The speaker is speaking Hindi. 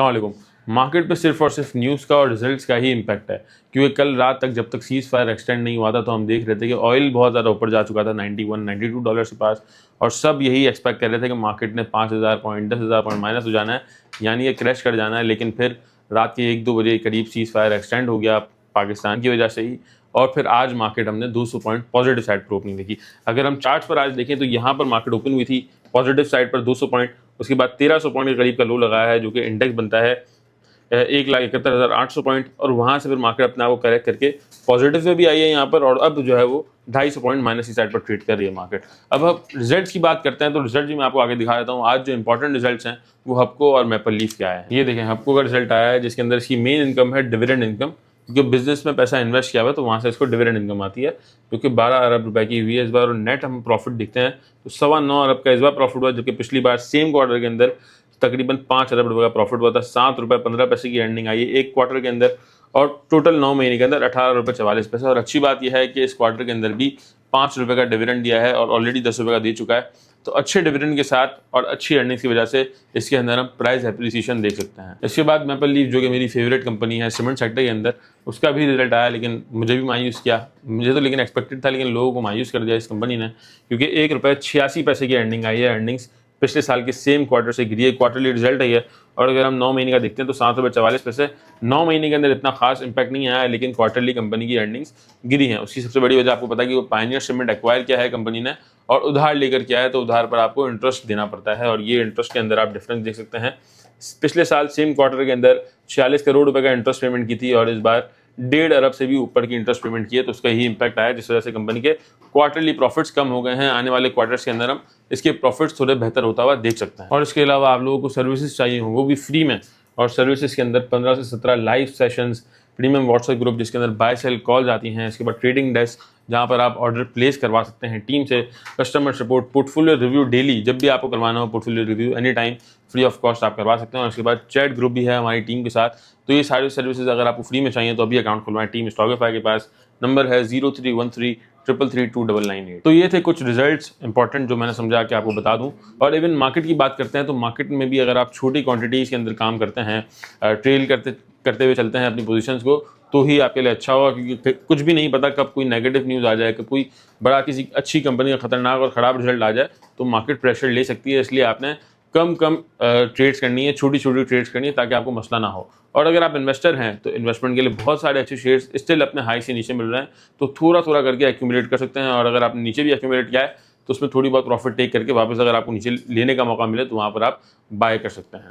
अस्सलाम वालेकुम। मार्केट पे सिर्फ और सिर्फ न्यूज़ का और रिजल्ट्स का ही इम्पैक्ट है, क्योंकि कल रात तक जब तक सीज़ फायर एक्सटेंड नहीं हुआ था तो हम देख रहे थे कि ऑयल बहुत ज़्यादा ऊपर जा चुका था 91-92 डॉलर के पास, और सब यही एक्सपेक्ट कर रहे थे कि मार्केट ने 5,000 पॉइंट 10,000 पॉइंट माइनस हो जाना है, यानी ये क्रैश कर जाना है। लेकिन फिर रात के 1-2 बजे के करीब सीज़ फायर एक्सटेंड हो गया पाकिस्तान की वजह से ही, और फिर आज मार्केट हमने 200 पॉइंट पॉजिटिव साइड पर ओपनिंग देखी। अगर हम चार्ट्स पर आज देखें तो यहाँ पर मार्केट ओपन हुई थी पॉजिटिव साइड पर 200 पॉइंट, उसके बाद 1300 पॉइंट के करीब का लो लगाया है, जो कि इंडेक्स बनता है 1,71,800 पॉइंट, और वहाँ से फिर मार्केट अपने आप को करेक्ट करके पॉजिटिव में भी आई है यहाँ पर, और अब जो है वो 250 पॉइंट माइनस की साइड पर ट्रेड कर रही है मार्केट। अब हम रिजल्ट्स की बात करते हैं तो रिजल्ट भी मैं आपको आगे दिखा देता हूँ। आज जो इंपॉर्टेंट रिजल्ट्स हैं वो हपको और मैपल लीफ क्या है। ये देखें, हपको का रिजल्ट आया है जिसके अंदर इसकी मेन इनकम है डिविडेंड इनकम, क्योंकि बिजनेस में पैसा इन्वेस्ट किया हुआ है तो वहाँ से इसको डिविडेंड इनकम आती है, क्योंकि 12 अरब रुपए की हुई है इस बार, और नेट हम प्रॉफिट दिखते हैं तो 9.25 अरब का इस बार प्रॉफिट हुआ, जबकि पिछली बार सेम क्वार्टर के अंदर तकरीबन 5 अरब रुपए का प्रॉफिट हुआ था। 7 रुपये 15 पैसे की अर्निंग आई है एक क्वार्टर के अंदर, और टोटल 9 महीने के अंदर 18 रुपये 44 पैसे। और अच्छी बात यह है कि इस क्वार्टर के अंदर भी 5 रुपये का डिविडेंड दिया है और ऑलरेडी 10 रुपये का दे चुका है, तो अच्छे डिविडेंड के साथ और अच्छी अर्निंग्स की वजह से इसके अंदर हम प्राइस एप्रिसिएशन देख सकते हैं। इसके बाद मैपल लीफ, जो कि मेरी फेवरेट कंपनी है सीमेंट सेक्टर के अंदर, उसका भी रिजल्ट आया, लेकिन मुझे भी मायूस किया। मुझे तो लेकिन एक्सपेक्टेड था, लेकिन लोगों को मायूस कर दिया इस कंपनी ने, क्योंकि 1 रुपये 86 पैसे की अर्निंग आई है। अर्निंग्स पिछले साल के सेम क्वार्टर से गिरी है, क्वार्टरली रिजल्ट है, और अगर हम 9 महीने का देखते हैं तो 7 रुपये 44 पैसे। 9 महीने के अंदर इतना खास इंपैक्ट नहीं आया, लेकिन क्वार्टरली कंपनी की अर्निंग्स गिरी हैं। उसकी सबसे बड़ी वजह आपको पता है कि वो पायनियर सीमेंट एक्वायर किया है कंपनी ने, और उधार लेकर किया है, तो उधार पर आपको इंटरेस्ट देना पड़ता है, और ये इंटरेस्ट के अंदर आप डिफरेंस देख सकते हैं। पिछले साल सेम क्वार्टर के अंदर 46 करोड़ रुपए का इंटरेस्ट पेमेंट की थी, और इस बार 1.5 अरब से भी ऊपर की इंटरेस्ट पेमेंट की है, तो उसका ही इंपैक्ट आया, जिस वजह से कंपनी के क्वार्टरली प्रॉफिट्स कम हो गए हैं। आने वाले क्वार्टर्स के अंदर हम इसके प्रॉफिट्स थोड़े बेहतर होता हुआ देख सकते हैं। और इसके अलावा आप लोगों को सर्विसेज चाहिए हो, वो भी फ्री में, और सर्विसेज के अंदर 15 से 17 live sessions, premium WhatsApp group जिसके अंदर बाय सेल कॉल्स आती हैं, इसके बाद ट्रेडिंग डेस्क जहाँ पर आप ऑर्डर प्लेस करवा सकते हैं टीम से, customer support, portfolio review daily, जब भी आपको करवाना हो portfolio review any time free of cost आप करवा सकते हैं। और उसके बाद चैट ग्रुप भी है हमारी टीम के साथ। तो ये सारी सर्विसेज अगर आपको फ्री में चाहिए तो अभी अकाउंट खुलवाएं। टीम स्टॉकिफाई के पास नंबर है 0313332998। तो ये थे कुछ रिजल्ट्स इंपॉर्टेंट जो मैंने समझा कि आपको बता दूं। और इवन मार्केट की बात करते हैं तो मार्केट में भी अगर आप छोटी क्वांटिटीज़ के अंदर काम करते हैं, ट्रेल करते हुए चलते हैं अपनी पोजीशंस को, तो ही आपके लिए अच्छा होगा, क्योंकि कुछ भी नहीं पता कब कोई नेगेटिव न्यूज़ आ जाए, कब कोई बड़ा किसी अच्छी कंपनी का खतरनाक और ख़राब रिजल्ट आ जाए तो मार्केट प्रेशर ले सकती है। इसलिए आपने कम ट्रेड्स करनी है, छोटी छोटी ट्रेड्स करनी है, ताकि आपको मसला ना हो। और अगर आप इन्वेस्टर हैं तो इन्वेस्टमेंट के लिए बहुत सारे अच्छे शेयर्स स्टिल अपने हाई से नीचे मिल रहे हैं, तो थोड़ा थोड़ा करके एक्यूमुलेट कर सकते हैं। और अगर आपने नीचे भी एक्यूमुलेट किया है तो उसमें थोड़ी बहुत प्रॉफिट टेक करके वापस अगर आपको नीचे लेने का मौका मिले तो वहाँ पर आप बाय कर सकते हैं।